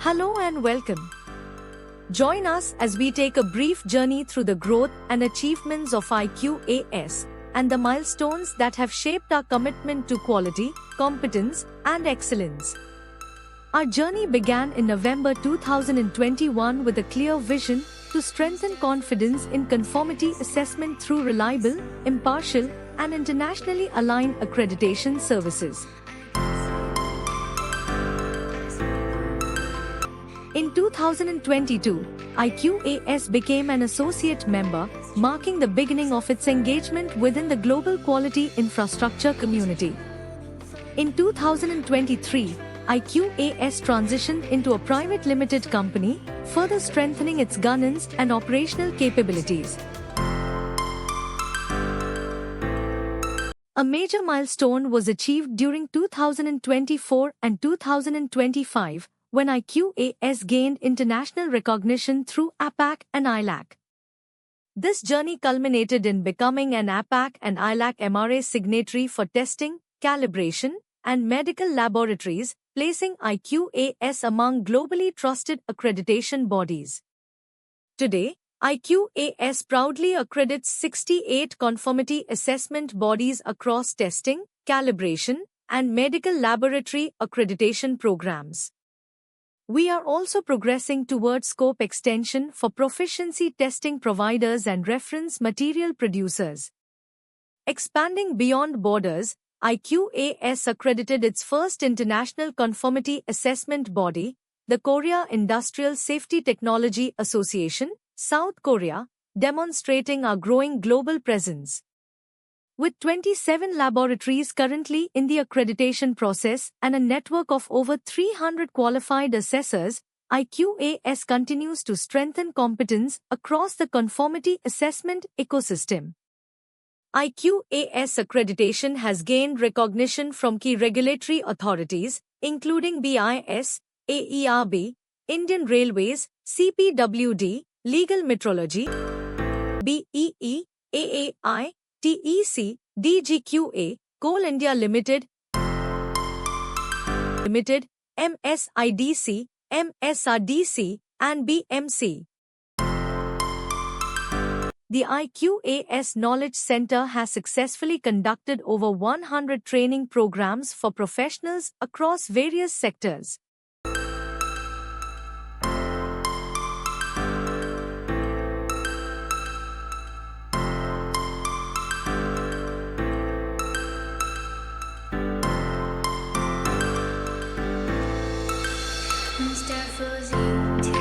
Hello and welcome. Join us as we take a brief journey through the growth and achievements of IQAS and the milestones that have shaped our commitment to quality, competence, and excellence. Our journey began in November 2021 with a clear vision to strengthen confidence in conformity assessment through reliable, impartial, and internationally aligned accreditation services. In 2022, IQAS became an associate member, marking the beginning of its engagement within the global quality infrastructure community. In 2023, IQAS transitioned into a private limited company, further strengthening its governance and operational capabilities. A major milestone was achieved during 2024 and 2025, when IQAS gained international recognition through APAC and ILAC. This journey culminated in becoming an APAC and ILAC MRA signatory for testing, calibration, and medical laboratories, placing IQAS among globally trusted accreditation bodies. Today, IQAS proudly accredits 68 conformity assessment bodies across testing, calibration, and medical laboratory accreditation programs. We are also progressing towards scope extension for proficiency testing providers and reference material producers. Expanding beyond borders, IQAS accredited its first international conformity assessment body, the Korea Industrial Safety Technology Association, South Korea, demonstrating our growing global presence. With 27 laboratories currently in the accreditation process and a network of over 300 qualified assessors, IQAS continues to strengthen competence across the conformity assessment ecosystem. IQAS accreditation has gained recognition from key regulatory authorities, including BIS, AERB, Indian Railways, CPWD, Legal Metrology, BEE, AAI, TEC, DGQA, Coal India Limited, MSIDC, MSRDC, and BMC. The IQAS Knowledge Center has successfully conducted over 100 training programs for professionals across various sectors. Mr. Fuzzy.